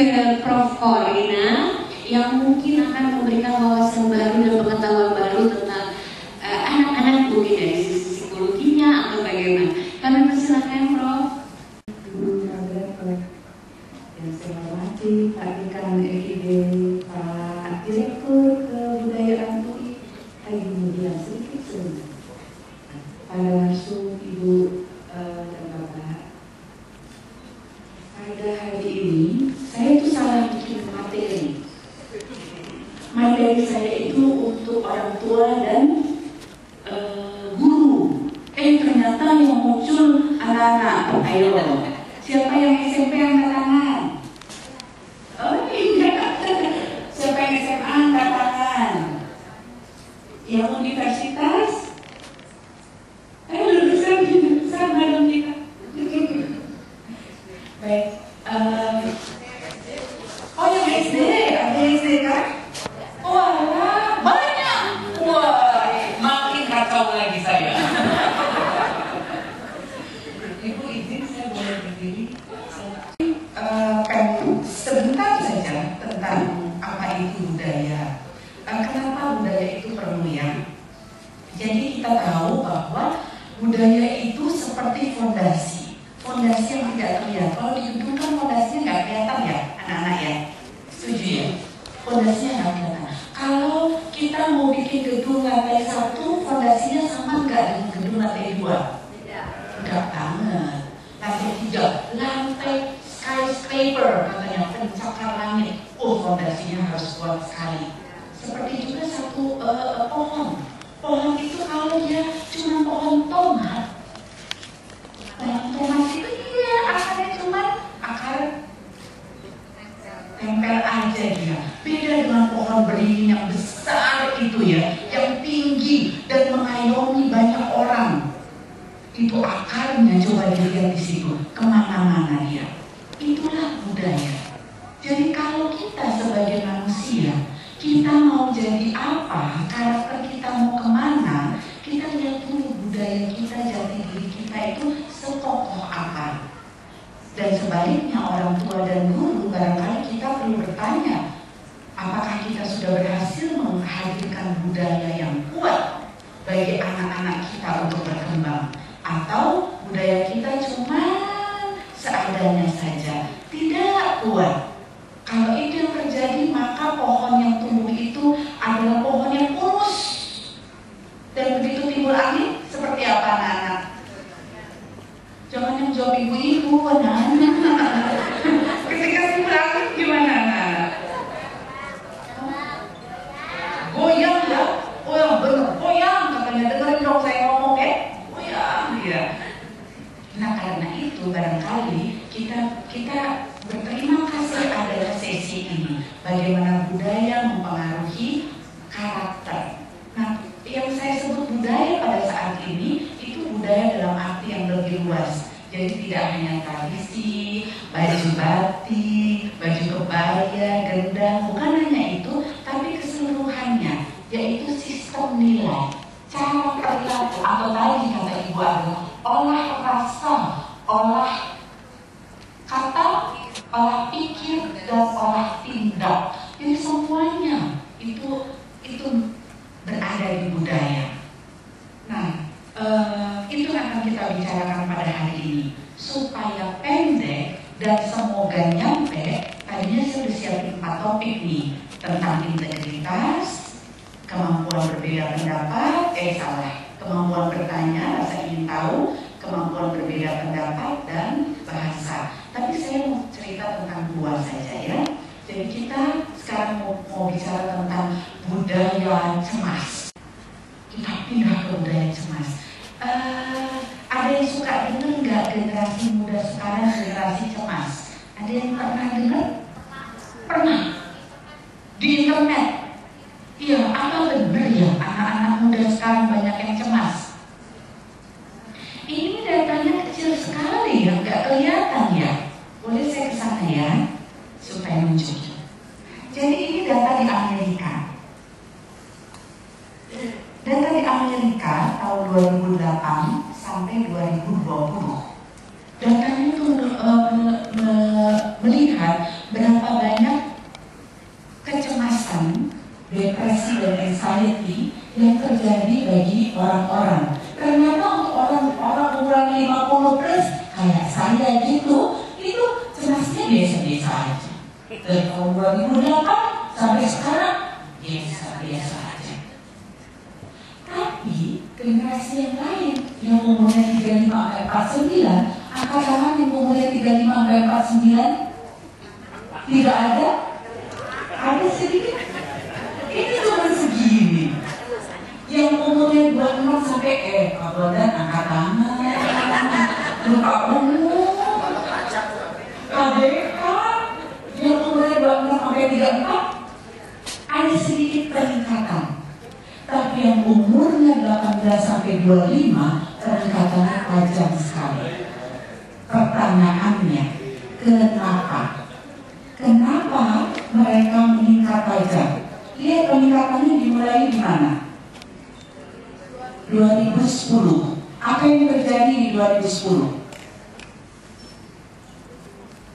ke Prof. Corina yang mungkin akan memberikan wawasan baru dan pengetahuan baru tentang anak-anak, mungkin dari sisi psikologinya atau bagaimana. Kami persilakan, Prof. Yang saya hormati Pak Dekan FIB, Pak Direktur Kebudayaan UI, kemudian sedikit sebentar pada langsung Ibu dan Bapak. Pada hari ini saya itu salah bikin materi. Materi saya itu untuk orang tua dan guru. Ternyata yang muncul anak-anak. Ayo, siapa yang SMP angkat tangan? Oh iya, siapa yang SMA angkat tangan? Yang universitas? Ayo lulusan belum kita. Baik. Oh yang SD, ada SD kan? Wah, banyak. Wah, makin kacau lagi saya. Ibu izin saya boleh berdiri? Kan sebentar saja tentang apa itu budaya. Kenapa budaya itu perlu ya? Jadi kita tahu bahwa budaya itu seperti fondasi yang tidak terlihat. Kalau di gedung kan fondasinya nggak kelihatan ya, anak-anak ya. Setuju ya? Fondasinya nggak kelihatan. Kalau kita mau bikin gedung lantai 1, fondasinya sama nggak dengan gedung lantai 2? Enggak banget. Lantai 3, lantai skyscraper katanya, pencakar langit. Oh, fondasinya harus kuat sekali. Seperti juga satu pohon. Pohon itu kalau dia cuma pohon tomat itu iya akarnya cuma akar tempel aja dia. Beda dengan pohon beringin yang besar itu ya, yang tinggi dan mengayomi banyak orang. Itu akarnya coba dilihat di situ, kemana-mana dia. Itulah budaya. Jadi kalau kita sebagai manusia, kita mau jadi apa, karakter kita mau kemana, kita lihat dulu budaya kita, jati diri kita itu sekokoh apa. Dan sebaliknya orang tua dan guru, barangkali kita perlu bertanya, apakah kita sudah berhasil menghadirkan budaya yang kuat bagi anak-anak kita untuk berkembang, atau budaya kita cuma seadanya saja, tidak kuat. Kalau itu yang terjadi, maka pohon yang tumbuh itu adalah pohon yang kurus. Dan begitu timbul angin, seperti apa anak-anak? Jangan yang jawab ibu-ibu, anak-anak. Ketika timbul angin, gimana anak-anak? Goyang ya? Oh yang benar, goyang katanya. Dengerin dong saya ngomong ya? Goyang ya. Nah karena itu barangkali kita berterima kasih adanya sesi ini. Bagaimana budaya mempengaruhi karakter. Nah, yang saya sebut budaya pada saat ini itu budaya dalam arti yang lebih luas. Jadi tidak hanya tradisi, baju batik, baju kebaya, gendang, bukan hanya itu, tapi keseluruhannya, yaitu sistem nilai, cara perilaku, atau tadi kata Ibu adalah olah rasa, olah kata, olah pikir, dan olah tindak. Jadi semuanya itu berada di budaya. Nah, itu akan kita bicarakan pada hari ini. Supaya pendek dan semoga nyampe, tadinya saya sudah siapin 4 topik nih. Tentang integritas, kemampuan berbeda pendapat, kemampuan bertanya, rasa ingin tahu, kemampuan berbeda pendapat, dan bahasa. Tapi saya mau cerita tentang 2 saja ya. Jadi kita sekarang mau bicara tentang budaya cemas. Kita pindah ke budaya cemas. Ada yang suka dengar nggak generasi muda sekarang generasi cemas? Ada yang pernah dengar? Pernah. Di internet. Iya, apa benar ya anak-anak muda sekarang banyak yang cemas? Ini datanya kecil sekali ya, nggak kelihatan ya. Boleh saya kesana ya, supaya muncul. Jadi ini data di Amerika. Data di Amerika tahun 2008 sampai 2020. Datanya itu melihat Berapa banyak kecemasan, depresi dan anxiety yang terjadi bagi orang-orang. Ternyata untuk orang-orang umuran 50 plus kayak saya gitu, itu cemasnya biasa-biasa aja. Dari tahun 2008 sampai sekarang biasa-biasa aja. Tapi generasi yang lain yang umurnya 35 sampai 49, angkat tangan yang umurnya 35 sampai 49, tidak ada? Ada sedikit. Ini cuma segini. Yang umurnya 26 sampai kabupaten angkat tangan, luka umur, KBK, yang umurnya 26 sampai 34, ada sedikit peningkatan. Tapi yang umurnya 18 sampai 25, peningkatannya tajam sekali. Pertanyaannya, kenapa? Kenapa mereka meningkat tajam? Lihat peningkatannya dimulai di mana? 2010. Apa yang terjadi di 2010?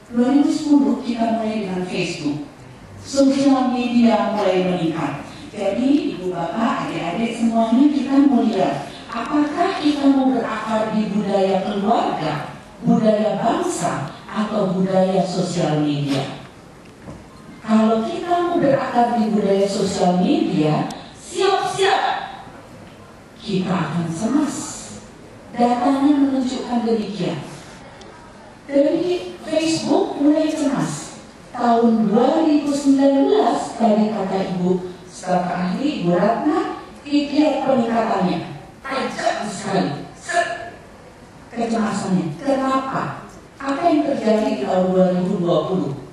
2010 kita mulai dengan Facebook. Sosial media mulai meningkat. Jadi ibu bapak, adik-adik semuanya kita mau lihat, apakah kita mau berakar di budaya keluarga, budaya bangsa, atau budaya sosial media? Kalau kita mau berakar di budaya sosial media, siap-siap kita akan cemas. Datanya menunjukkan demikian. Dari Facebook mulai cemas. Tahun 2019 dari kata ibu staf ahli Bu Ratna, lihat peningkatannya tajam sekali. Kecemasannya. Kenapa? Apa yang terjadi di tahun 2020?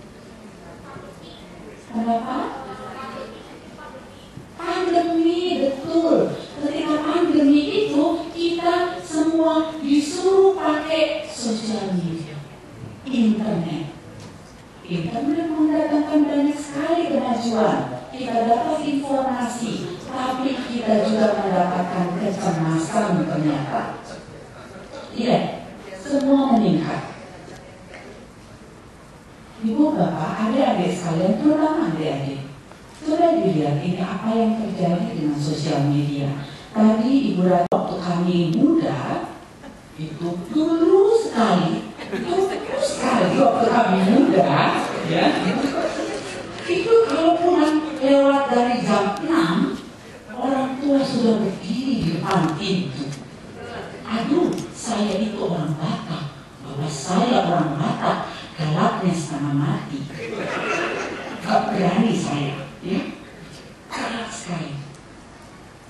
Kenapa? Pandemi, betul. Ketika pandemi itu kita semua disuruh pakai sosial media, internet. Internet mendatangkan banyak sekali kemajuan. Kita dapat informasi, tapi kita juga mendapatkan kecemasan ternyata. Iya, semua meningkat. Ibu bapak, adik-adik sekalian, terutama adik-adik, sudah dilihat ini apa yang terjadi dengan sosial media. Tadi Ibu Ratna waktu kami muda, itu dulu sekali waktu kami muda, ya. Itu kalau pulang lewat dari jam 6, orang tua sudah berdiri di depan pintu. Aduh, saya itu orang Batak, bahwa saya orang Batak, galaknya setengah mati. Gak berani saya, ya. Galak sekali.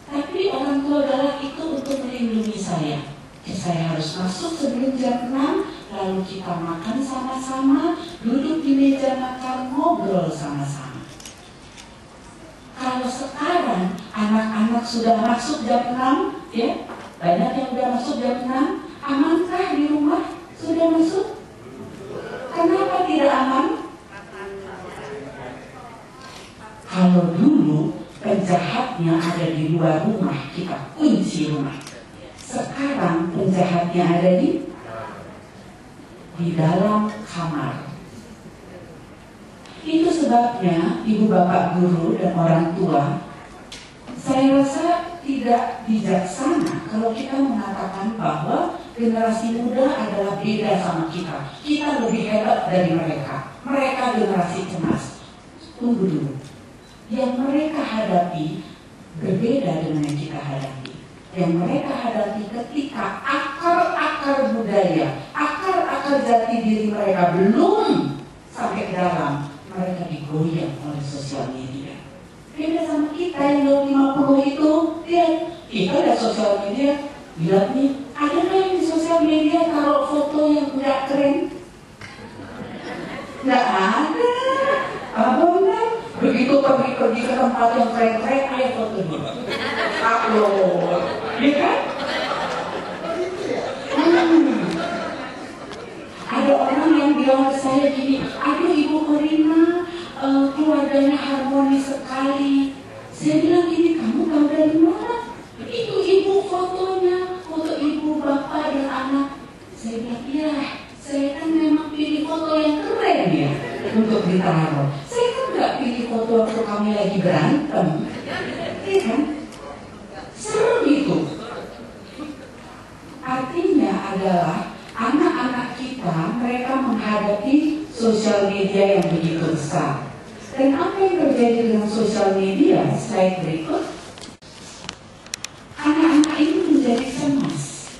Tapi orang tua galak itu untuk melindungi saya. Saya harus masuk sebelum jam 6, lalu kita makan sama-sama, duduk di meja makan, ngobrol sama-sama. Kalau sekarang anak-anak sudah masuk jam 6, ya, banyak yang sudah masuk jam 6, amankah di rumah sudah masuk? Kenapa tidak aman? Kalau dulu penjahatnya ada di luar rumah, kita kunci rumah. Sekarang penjahatnya ada di dalam kamar. Itu sebabnya ibu bapak guru dan orang tua, saya rasa tidak bijaksana kalau kita mengatakan bahwa generasi muda adalah beda sama kita. Kita lebih hebat dari mereka. Mereka generasi cemas. Tunggu dulu. Yang mereka hadapi berbeda dengan yang kita hadapi. Yang mereka hadapi ketika akar-akar budaya, akar-akar jati diri mereka belum sampai ke dalam, mereka digoyang oleh sosial media. Beda sama kita yang 50 itu, lihat, kita ada sosial media, lihat nih, ada nggak yang di sosial media taruh foto yang nggak keren? Nggak ada. Benar. Begitu pergi ke tempat yang keren-keren, ayo foto dulu. Upload, ya kan? Ada orang yang bilang ke saya gini, aduh Ibu Korina, keluarganya harmonis sekali. Saya bilang gini, kamu tahu dari mana? Itu ibu fotonya, foto ibu, bapak, dan anak. Saya bilang, iya, saya kan memang pilih foto yang keren ya untuk ditaruh. Dan apa yang terjadi dengan sosial media? Slide berikut. Anak-anak ini menjadi cemas.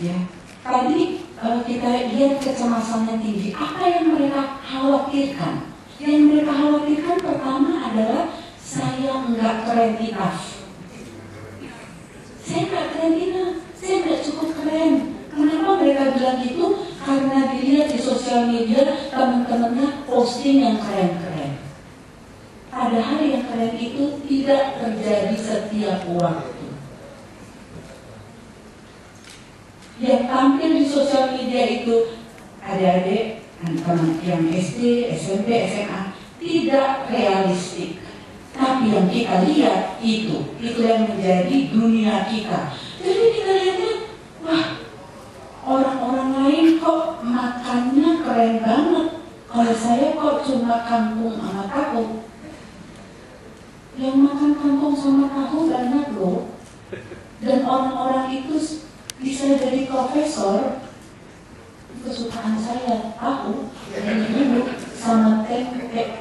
Ya, tadi kita lihat kecemasannya tinggi. Apa yang mereka khawatirkan? Yang mereka khawatirkan pertama adalah saya nggak keren enough. Saya nggak keren enough. Saya nggak cukup keren. Kenapa mereka bilang gitu? Karena dilihat di sosial media teman-temannya posting yang keren-keren. Padahal yang keren itu tidak terjadi setiap waktu. Yang tampil di sosial media itu adik-adik yang SD, SMP, SMA tidak realistik. Tapi yang kita lihat itu yang menjadi dunia kita. Jadi kita lihatnya, wah, orang-orang lain kok makannya keren banget. Kalau saya kok cuma kangkung sama tahu. Yang makan kangkung sama tahu banyak loh. Dan orang-orang itu bisa jadi profesor. Kesukaan saya tahu dari dulu sama tempe.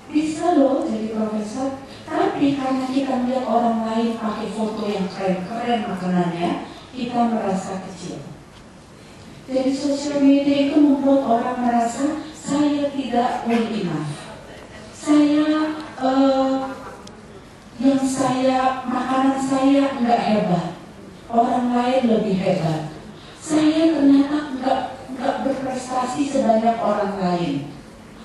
Bisa loh jadi profesor. Tapi karena kita melihat orang lain pakai foto yang keren-keren makanannya, kita merasa kecil. Jadi sosial media itu membuat orang merasa saya tidak good enough. Makanan saya nggak hebat. Orang lain lebih hebat. Saya ternyata nggak berprestasi sebanyak orang lain.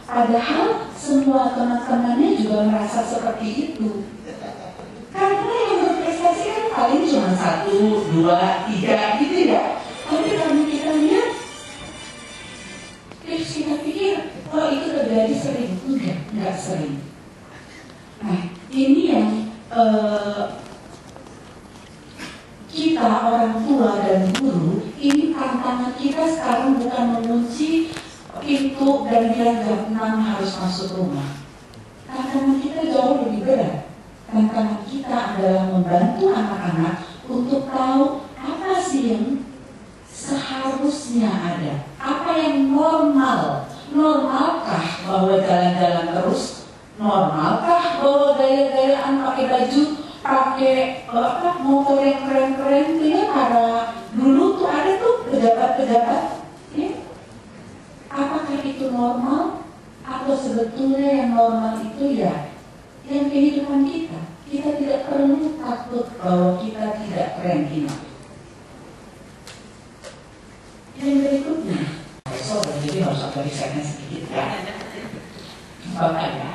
Padahal semua teman-temannya juga merasa seperti itu. Karena yang berprestasi kan paling cuma 1, 2, 3 gitu ya. Tapi kalau kita lihat, terus kita pikir, oh itu terjadi sering. Enggak sering. Nah, ini yang kita orang tua dan guru, ini tantangan kita sekarang bukan mengunci pintu dan bilang jam 6 harus masuk rumah. Tantangan kita jauh lebih berat. Tantangan kita adalah membantu anak-anak untuk tahu apa sih yang seharusnya ada. Apa yang normal? Normalkah bahwa jalan-jalan terus? Normalkah bahwa gaya-gayaan pakai baju, pakai motor yang keren-keren? Ya, para dulu tuh ada tuh pejabat-pejabat. Ya. Apakah itu normal? Atau sebetulnya yang normal itu ya yang kehidupan kita? Kita tidak perlu takut bahwa kita tidak keren ini. Yang berikutnya, jadi harus ada risetnya sedikit ya. Bapak ya.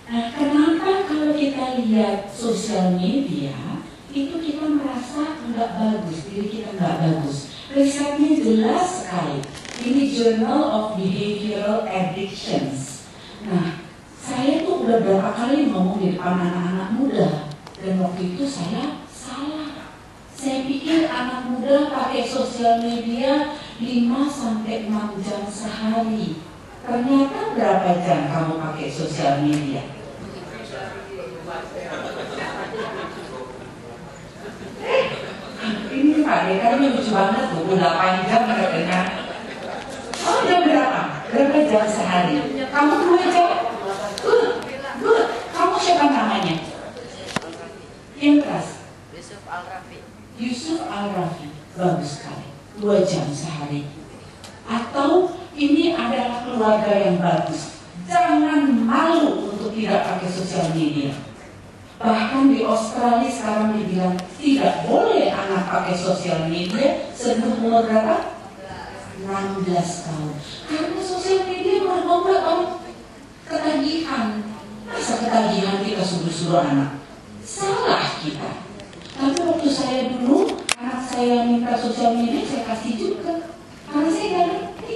Nah, kenapa kalau kita lihat sosial media itu kita merasa nggak bagus, diri kita nggak bagus? Risetnya jelas sekali. Ini Journal of Behavioral Addictions. Nah, saya tuh udah berapa kali ngomong di depan anak-anak muda, dan waktu itu saya salah. Saya pikir anak muda pakai sosial media 5-6 jam sehari. Ternyata berapa jam kamu pakai sosial media? Ini Pak Dekarnya lucu banget tuh, 8 jam katanya. Oh, udah berapa? Berapa jam sehari? Kamu 2 jam? Good. Kamu siapa namanya? Yang keras? Yusuf Al-Rafi. Bagus sekali. 2 jam sehari. Atau ini adalah keluarga yang bagus. Jangan malu untuk tidak pakai sosial media. Bahkan di Australia sekarang dibilang tidak boleh anak pakai sosial media sebelum umur berapa? 16 tahun. Karena sosial media membuat orang ketagihan. Masa ketagihan kita suruh-suruh anak? Salah kita. Tapi waktu saya dulu, anak saya minta sosial media, saya kasih juga. Karena saya nggak ngerti.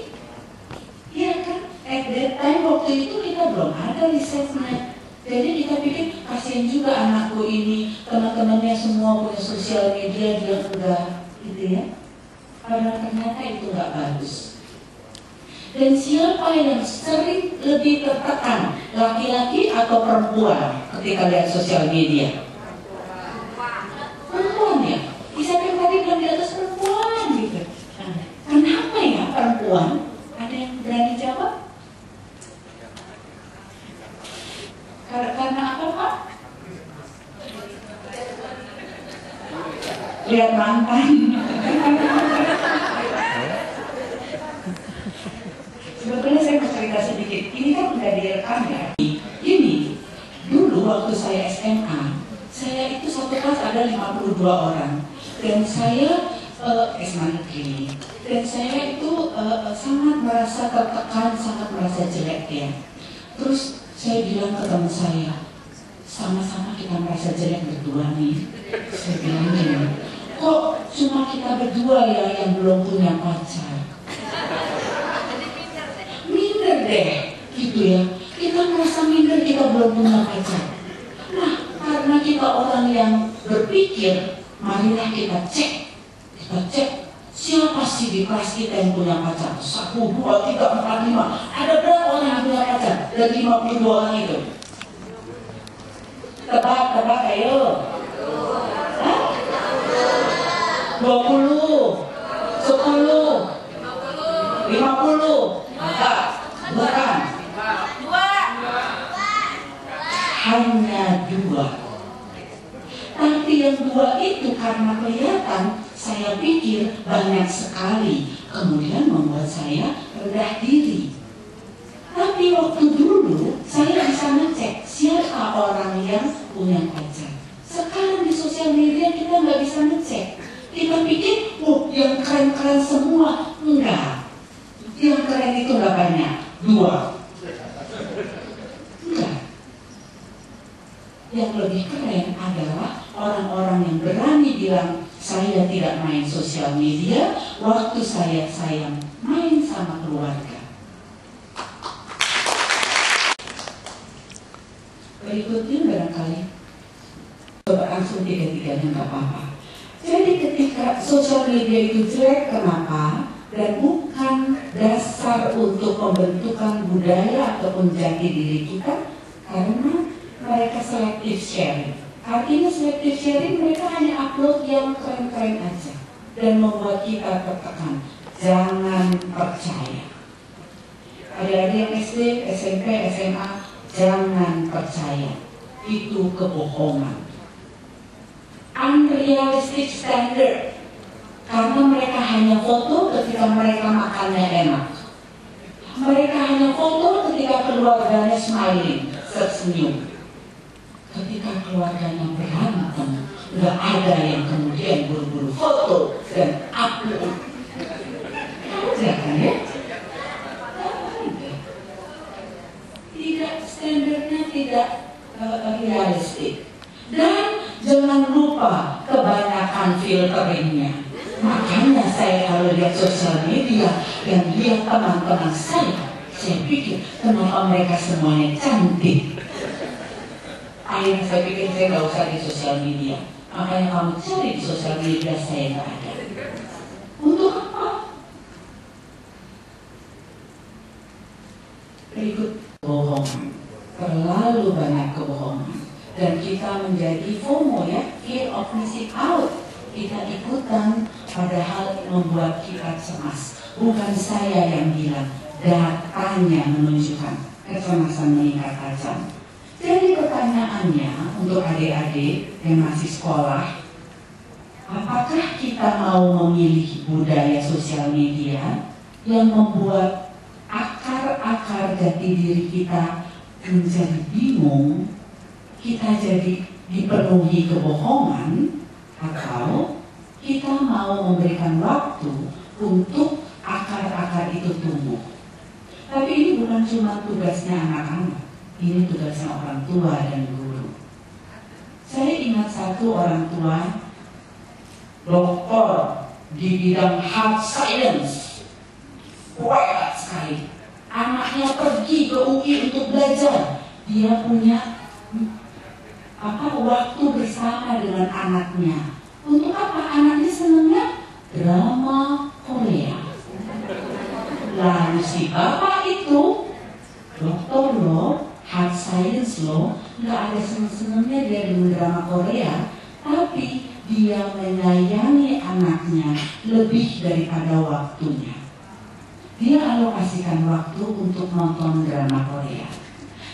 Iya kan? At that time waktu itu kita belum ada risetnya. Jadi kita pikir kasihan juga anakku ini, teman-temannya semua punya sosial media, dia enggak, gitu ya. Padahal ternyata itu nggak bagus. Dan siapa yang sering lebih tertekan, laki-laki atau perempuan ketika lihat sosial media? Perempuan ya. Siapa yang tadi bilang di atas perempuan gitu. Nah, kenapa ya perempuan? Ada yang berani jawab? lihat mantan. Sebetulnya saya mau cerita sedikit. Ini kan udah direkam ya. Ini dulu waktu saya SMA, saya itu satu kelas ada 52 orang dan saya SMA negeri. Dan saya itu sangat merasa tertekan, sangat merasa jelek ya. Terus saya bilang ke teman saya, sama-sama kita merasa jelek berdua nih. Saya bilang gini, kok cuma kita berdua ya yang belum punya pacar? Minder deh, gitu ya. Kita merasa minder kita belum punya pacar. Nah, karena kita orang yang berpikir, marilah kita cek. Kita cek, siapa sih di kelas kita yang punya pacar? 1, 2, 3, 4, 5. Ada berapa orang yang punya pacar? Dari 52 orang itu. Tebak, ayo. Hah? 20, 10, 50. Bukan. Hanya 2. Tapi yang 2 itu karena kelihatan, saya pikir banyak sekali, kemudian membuat saya rendah diri. Tapi waktu dulu saya bisa ngecek siapa orang yang punya pacar. Sekarang di sosial media kita nggak bisa ngecek. Kita pikir, oh yang keren-keren semua. Enggak. Yang keren itu nggak banyak. 2. Enggak. Yang lebih keren adalah orang-orang yang berani bilang, saya tidak main sosial media, waktu saya main sama keluarga. Berikutnya barangkali coba langsung 3-3-nya nggak apa-apa. Jadi ketika sosial media itu jelek, kenapa? Dan bukan dasar untuk pembentukan budaya ataupun jati diri kita, karena mereka selective sharing. Artinya selective sharing, mereka hanya upload yang keren-keren aja dan membuat kita tertekan. Jangan percaya. Adik-adik yang SD, SMP, SMA, jangan percaya. Itu kebohongan. Unrealistic standard. Karena mereka hanya foto ketika mereka makannya enak. Mereka hanya foto ketika keluarganya smiling, tersenyum. Ketika keluarganya berantem, nggak ada yang kemudian buru-buru foto dan upload. Jangan ya? Tidak, standarnya tidak realistik. Dan jangan lupa kebanyakan filteringnya. Makanya saya kalau lihat sosial media dan lihat teman-teman saya pikir kenapa mereka semuanya cantik. Akhirnya saya pikir saya nggak usah di sosial media. Makanya kamu cari di sosial media, saya nggak ada. Untuk apa? Berikut bohongan. Terlalu banyak kebohongan. Dan kita menjadi FOMO ya, fear of missing out. Kita ikutan padahal membuat kita cemas. Bukan saya yang bilang, datanya menunjukkan kecemasan meningkat tajam. Jadi pertanyaannya untuk adik-adik yang masih sekolah, apakah kita mau memilih budaya sosial media yang membuat akar-akar jati diri kita menjadi bingung, kita jadi dipenuhi kebohongan, atau kita mau memberikan waktu untuk akar-akar itu tumbuh. Tapi ini bukan cuma tugasnya anak-anak, ini tugasnya orang tua dan guru. Saya ingat satu orang tua, doktor di bidang health science, kuat sekali. Anaknya pergi ke UI untuk belajar. Dia punya waktu bersama dengan anaknya. Untuk apa? Anaknya senangnya drama Korea. Lalu si bapak itu dokter loh, health science loh, nggak ada senang-senangnya dia dengan drama Korea, tapi dia menyayangi anaknya lebih daripada waktunya. Dia alokasikan waktu untuk nonton drama Korea.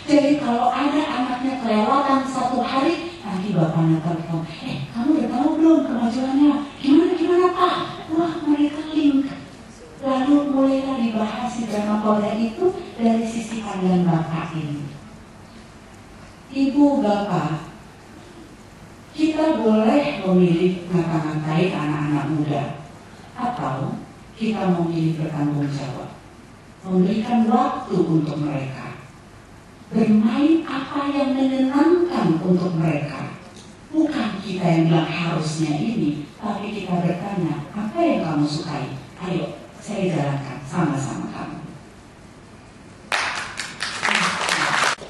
Jadi kalau ada anaknya kelewatan 1 hari, nanti bapaknya telepon, kamu udah tahu belum kemajuannya? ibu, bapak, kita boleh memilih ngata-ngatain anak-anak muda, atau kita memilih bertanggung jawab, memberikan waktu untuk mereka, bermain apa yang menyenangkan untuk mereka. Bukan kita yang bilang harusnya ini, tapi kita bertanya, apa yang kamu sukai? Ayo, saya jalankan sama-sama kamu.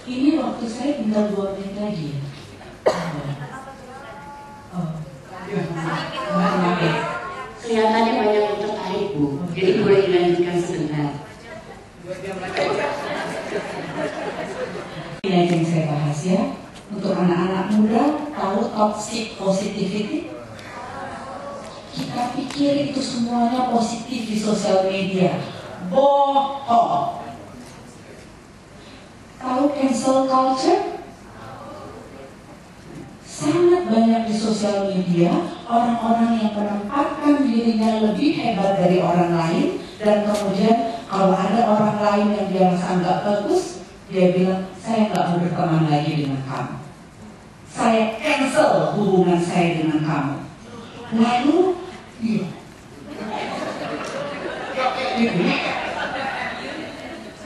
Ini waktu saya tinggal 2 menit lagi ya. Kelihatannya banyak yang tertarik, Bu. Jadi boleh dilanjutkan sebentar. Ini yang saya bahas ya. Untuk anak-anak muda, tahu toxic positivity? Kita pikir itu semuanya positif di sosial media. Bohong. Tahu cancel culture? Sangat banyak di sosial media orang-orang yang menempatkan dirinya lebih hebat dari orang lain, dan kemudian kalau ada orang lain yang dia rasa nggak bagus, dia bilang, saya nggak mau berteman lagi dengan kamu, saya cancel hubungan saya dengan kamu. Lalu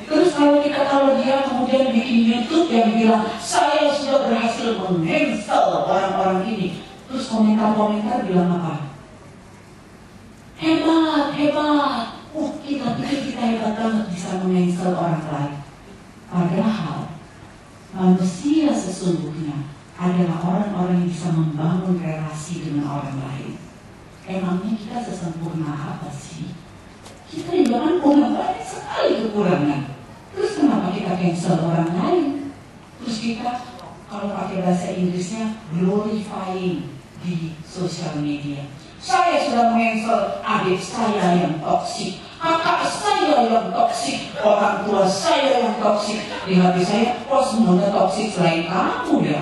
terus kalau dia kemudian bikin YouTube yang bilang, saya sudah berhasil meng-cancel orang-orang ini, terus komentar-komentar bilang apa? Hebat, hebat. Kita pikir kita hebat banget bisa meng-cancel orang lain. Padahal manusia sesungguhnya adalah orang-orang yang bisa membangun relasi dengan orang lain. Emangnya kita sesempurna apa sih? Kita juga kan punya banyak sekali kekurangan. Terus kenapa kita cancel orang lain? Terus kita, kalau pakai bahasa Inggrisnya, glorifying di sosial media. Saya sudah cancel adik saya yang toksik, kakak saya yang toksik, orang tua saya yang toksik. Di hati saya, kok semuanya toksik selain kamu ya?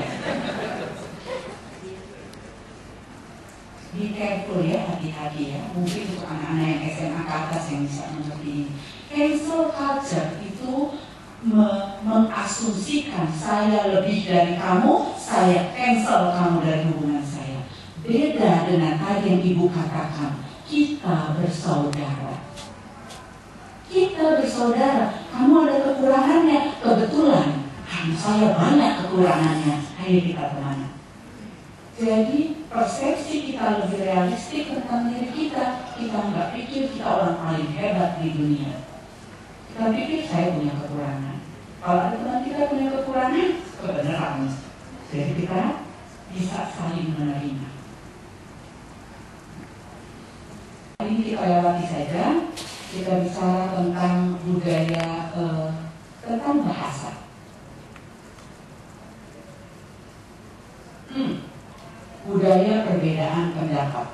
Be careful ya, hati-hati ya. Mungkin untuk anak-anak yang SMA ke atas yang bisa mengerti ini. Cancel culture itu mengasumsikan saya lebih dari kamu, saya cancel kamu dari hubungan saya. Beda dengan tadi yang ibu katakan, kita bersaudara. Kita bersaudara. Kamu ada kekurangannya, kebetulan saya banyak kekurangannya. Ayo kita teman. Jadi persepsi kita lebih realistik tentang diri kita. Kita nggak pikir kita orang paling hebat di dunia. Kita pikir saya punya kekurangan. Kalau ada teman kita punya kekurangan, kebenaran. Jadi kita bisa saling menerima. Ini kita lewati saja. Kita bicara tentang budaya, tentang bahasa. Budaya perbedaan pendapat.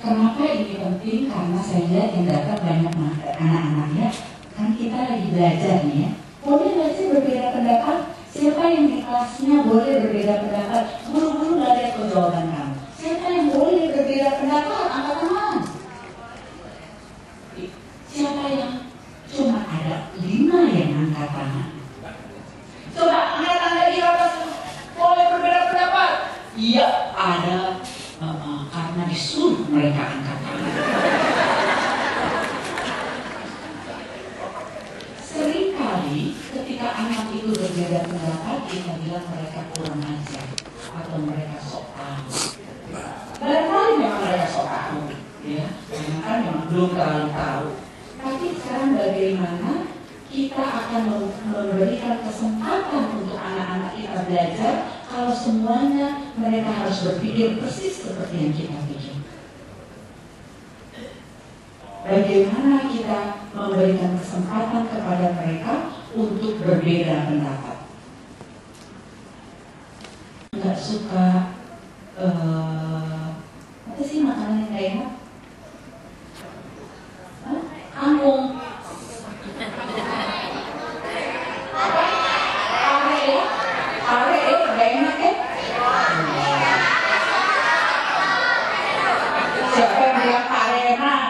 Kenapa ini penting? Karena saya lihat yang datang banyak anak-anaknya. Kan kita lagi belajar nih ya. Boleh nggak sih berbeda pendapat? Siapa yang di kelasnya boleh berbeda pendapat? Guru-guru nggak lihat jawaban kamu. Siapa yang boleh berbeda pendapat? Angkat tangan. Siapa yang cuma ada 5 yang angkat tangan? Coba angkat tangan di atas. Boleh berbeda pendapat? Iya, ada. Karena disuruh mereka angkat tangan. Seringkali ketika anak itu berbeda pendapat, kita bilang mereka kurang ajar atau mereka sok tahu. Barangkali memang mereka sok tahu, ya, karena kan memang belum terlalu tahu. Tapi sekarang bagaimana kita akan memberikan kesempatan untuk anak-anak kita belajar kalau semuanya mereka harus berpikir persis seperti yang kita pikir. Bagaimana kita memberikan kesempatan kepada mereka untuk berbeda pendapat. Nggak suka apa sih makanan yang gak enak? Kangkung. Are ya, gak enak ya? Siapa yang bilang are enak?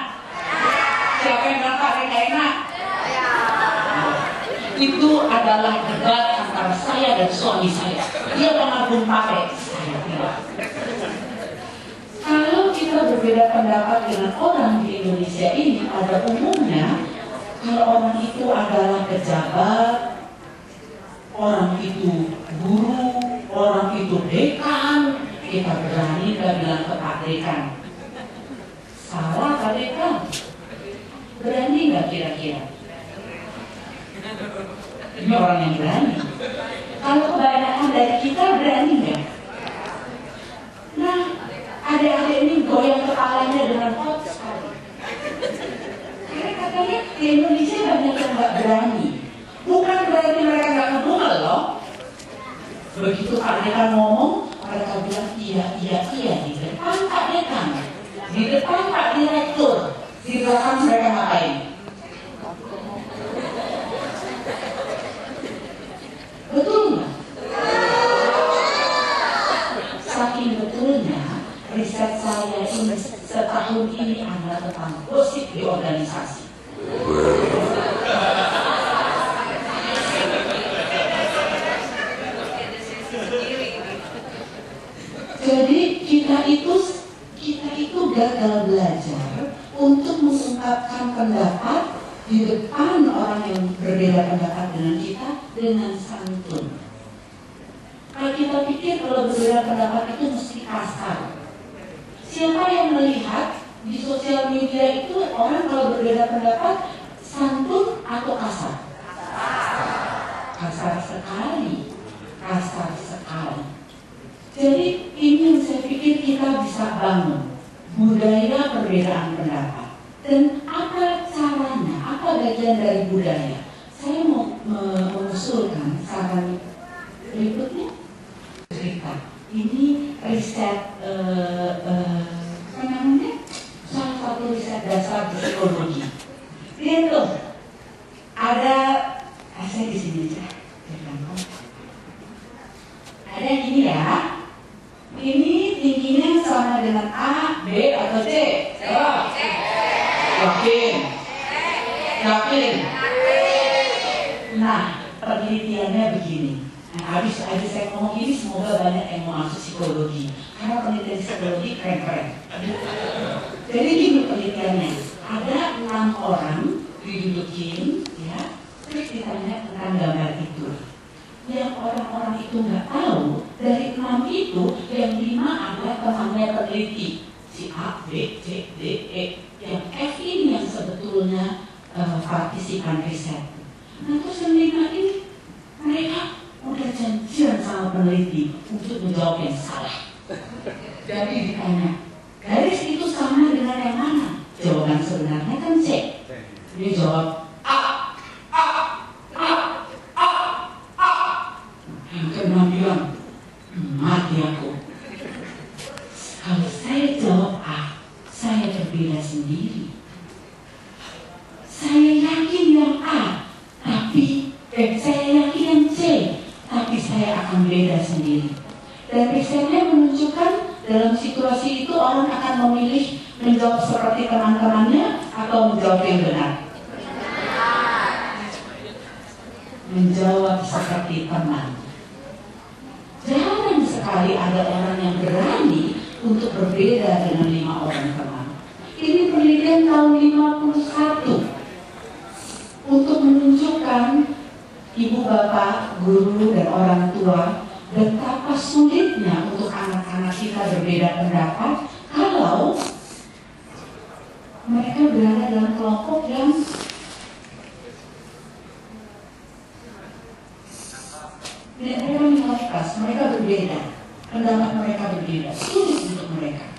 Siapa yang bilang are gak enak? Itu adalah debat antara saya dan suami saya. Dia mengagum pakai. Kalau kita berbeda pendapat dengan orang di Indonesia ini, pada umumnya kalau orang itu adalah pejabat, orang itu guru, orang itu dekan, kita berani nggak bilang ke Pak Dekan, salah Pak Dekan, berani nggak kira-kira? Ini orang yang berani. Kalau kebanyakan dari kita berani nggak? Nah, adik-adik ini goyang kepalanya dengan hot sekali. Karena katanya di Indonesia banyak yang nggak berani. Bukan berarti mereka nggak ngomong loh. Begitu Pak Dekan ngomong, mereka bilang iya di depan Pak Dekan, di depan Pak Direktur, di belakang mereka ngapain? Betul nggak? Saking betulnya, riset saya ini setahun ini adalah tentang gosip di organisasi. Jadi kita itu gagal belajar untuk mengungkapkan pendapat di depan orang yang berbeda pendapat dengan kita dengan santun. Kalau kita pikir kalau berbeda pendapat itu mesti kasar. Siapa yang melihat di sosial media itu orang kalau berbeda pendapat santun atau kasar? Kasar sekali. Jadi ini yang saya pikir kita bisa bangun budaya perbedaan pendapat. Dan apa caranya? Apa bagian dari budaya? Saya mau mengusulkan saran berikutnya. Cerita. Ini riset salah satu riset dasar psikologi. Lihat tuh, ada saya di sini aja. Ada yang ini ya. Ini tingginya sama dengan A, B atau C? Yakin? Nah, penelitiannya begini. Nah, habis saya ngomong ini semoga banyak yang mau masuk psikologi. Karena penelitian psikologi keren-keren. Jadi gini penelitiannya. Ada 6 orang didudukin, ya, terus ditanya tentang gambar itu. Yang orang-orang itu nggak tahu, dari 6 itu yang 5 adalah temannya peneliti, si A, B, C, D, E. Yang F ini yang sebetulnya partisipan riset. Nah terus yang 5 ini mereka udah janjian sama peneliti untuk menjawab yang salah. Jadi ditanya, garis itu sama dengan yang mana? Jawaban sebenarnya kan C. Dia jawab A. Yang ke-6 bilang, mati aku. Kalau saya jawab A, saya berbeda sendiri. Saya yakin yang A, tapi saya yakin yang C, tapi saya akan beda sendiri. Dan risetnya menunjukkan dalam situasi itu orang akan memilih menjawab seperti teman-temannya atau menjawab yang benar. Menjawab seperti teman. Jarang sekali ada orang yang berani untuk berbeda dengan 5 orang teman. Ini penelitian tahun 51 untuk menunjukkan ibu bapak, guru dan orang tua betapa sulitnya untuk anak-anak kita berbeda pendapat kalau mereka berada dalam kelompok yang mereka minoritas, mereka berbeda, pendapat mereka berbeda, sulit untuk mereka.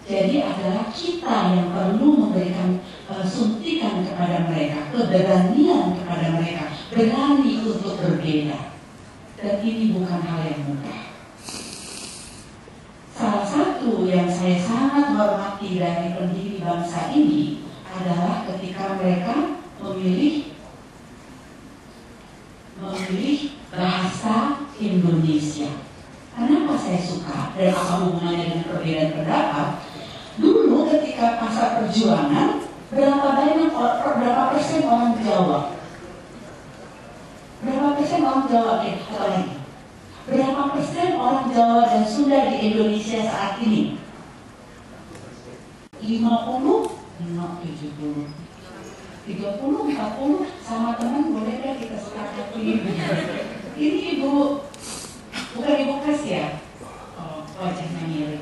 Jadi adalah kita yang perlu memberikan suntikan kepada mereka, keberanian kepada mereka, berani untuk berbeda. Dan ini bukan hal yang mudah. Salah satu yang saya sangat hormati dari pendiri bangsa ini adalah ketika mereka memilih bahasa Indonesia. Kenapa saya suka dan apa hubungannya dengan perbedaan pendapat? Dulu ketika masa perjuangan, berapa persen orang Jawa? Berapa persen orang Jawa? Atau lagi? Berapa persen orang Jawa dan Sunda di Indonesia saat ini? 50, 70, 30, 40, sama teman boleh deh kita sepakati. Ini ibu, bukan ibu Kas ya? Oh, wajahnya mirip.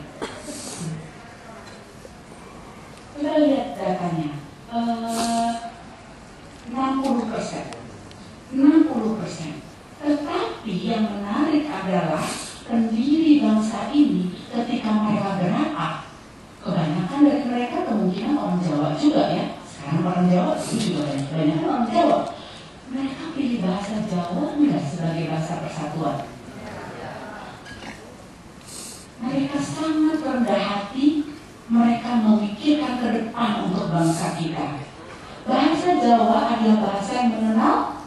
Kita lihat datanya, 60%. Tetapi yang menarik adalah pendiri bangsa ini ketika mereka berakar, kebanyakan dari mereka kemungkinan orang Jawa juga ya. Sekarang orang Jawa juga banyak orang Jawa. Mereka pilih bahasa Jawa enggak sebagai bahasa persatuan? Mereka sangat rendah hati, mereka memikirkan ke depan untuk bangsa kita. Bahasa Jawa adalah bahasa yang mengenal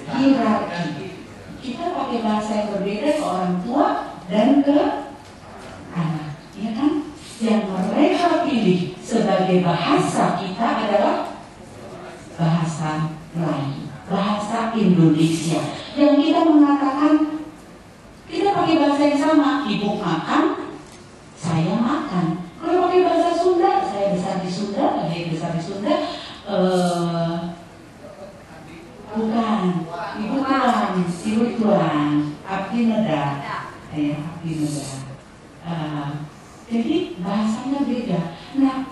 hierarki. Kita pakai bahasa yang berbeda ke orang tua dan ke anak, ya kan? Yang mereka pilih sebagai bahasa kita adalah bahasa Melayu, bahasa Indonesia. Yang kita mengatakan kita pakai bahasa yang sama, ibu makan, saya makan. Kalau pakai bahasa Sunda, saya besar di Sunda, bukan, ibu tuan, abdi neda, abdi neda. Jadi bahasanya beda. Nah,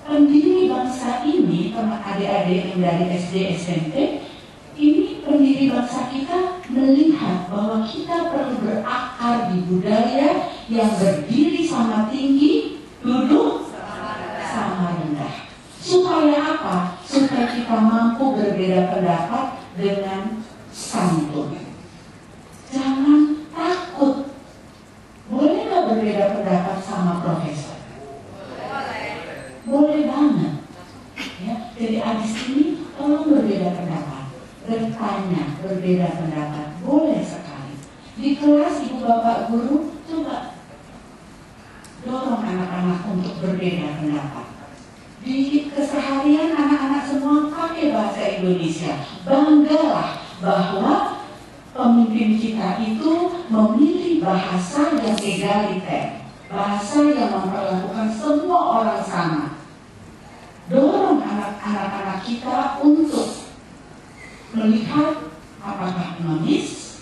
pendiri bangsa ini, teman adik-adik yang dari SD, SMP, ini pendiri bangsa kita melihat bahwa kita perlu berakar di budaya yang berdiri sama tinggi, duduk sama rendah. Supaya apa? Supaya kita mampu berbeda pendapat dengan santun. Jangan takut. Boleh nggak berbeda pendapat sama profesor? Boleh banget. Ya, jadi abis ini tolong berbeda pendapat, bertanya, berbeda pendapat, boleh sekali. Di kelas ibu bapak guru coba dorong anak-anak untuk berbeda pendapat. Di keseharian anak-anak semua pakai bahasa Indonesia. Banggalah bahwa pemimpin kita itu memilih bahasa yang egaliter, bahasa yang memperlakukan semua orang sama. Dorong anak-anak kita untuk melihat apakah manis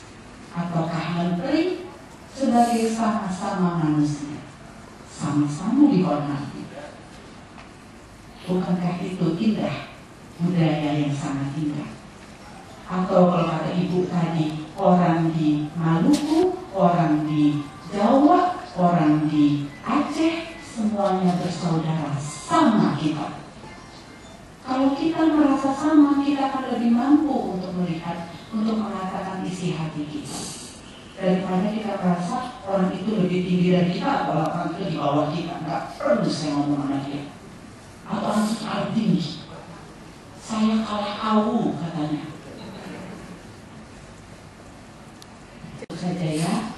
ataukah menteri sebagai sama-sama manusia, sama-sama dihormati. Bukankah itu indah, budaya yang sangat indah? Atau kalau kata ibu tadi, orang di Maluku, orang di Jawa, orang di Aceh, semuanya bersaudara sama kita. Kalau kita merasa sama, kita akan lebih mampu untuk melihat, untuk mengatakan isi hati kita. Daripada kita merasa orang itu lebih tinggi dari kita, atau orang itu di bawah kita, nggak perlu saya ngomong sama dia. Atau orang itu kalah tinggi, saya kalah kau katanya. Itu saja ya.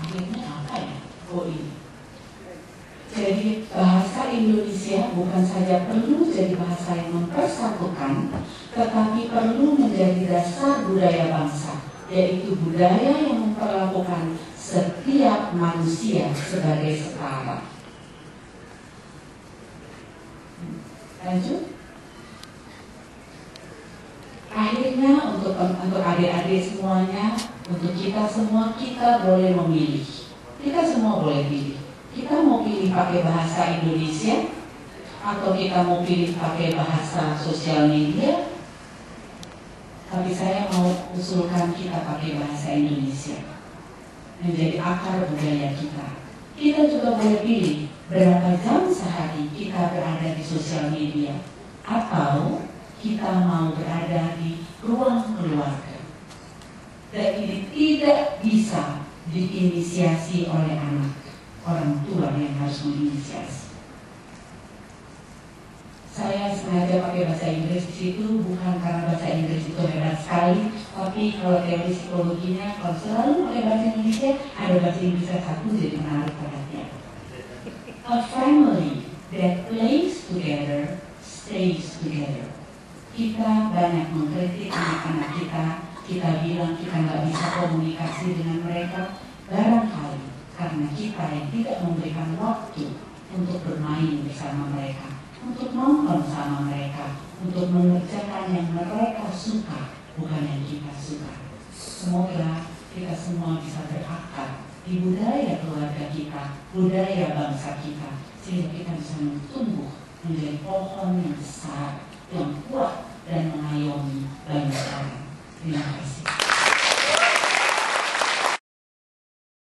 Akhirnya apa ya? Oh ini. Jadi bahasa Indonesia bukan saja perlu jadi bahasa yang mempersatukan, tetapi perlu menjadi dasar budaya bangsa, yaitu budaya yang memperlakukan setiap manusia sebagai setara. Lanjut. Akhirnya untuk adik-adik semuanya, untuk kita semua, kita boleh memilih. Kita semua boleh pilih. Kita mau pilih pakai bahasa Indonesia, atau kita mau pilih pakai bahasa sosial media. Tapi saya mau usulkan kita pakai bahasa Indonesia, menjadi akar budaya kita. Kita juga boleh pilih berapa jam sehari kita berada di sosial media, atau kita mau berada di ruang keluarga. Dan ini tidak bisa diinisiasi oleh anak, orang tua yang harus menginisiasi. Saya sengaja pakai bahasa Inggris di situ bukan karena bahasa Inggris itu hebat sekali, tapi kalau teori psikologinya, kalau selalu pakai bahasa Indonesia, ada bahasa Inggris satu jadi menarik perhatian. A family that plays together stays together. Kita banyak mengkritik anak-anak kita, kita bilang kita nggak bisa komunikasi dengan mereka, barangkali karena kita yang tidak memberikan waktu untuk bermain bersama mereka, untuk nonton sama mereka, untuk mengerjakan yang mereka suka, bukan yang kita suka. Semoga kita semua bisa berakar di budaya keluarga kita, budaya bangsa kita, sehingga kita bisa tumbuh menjadi pohon yang besar, yang kuat dan mengayomi banyak orang. Terima kasih.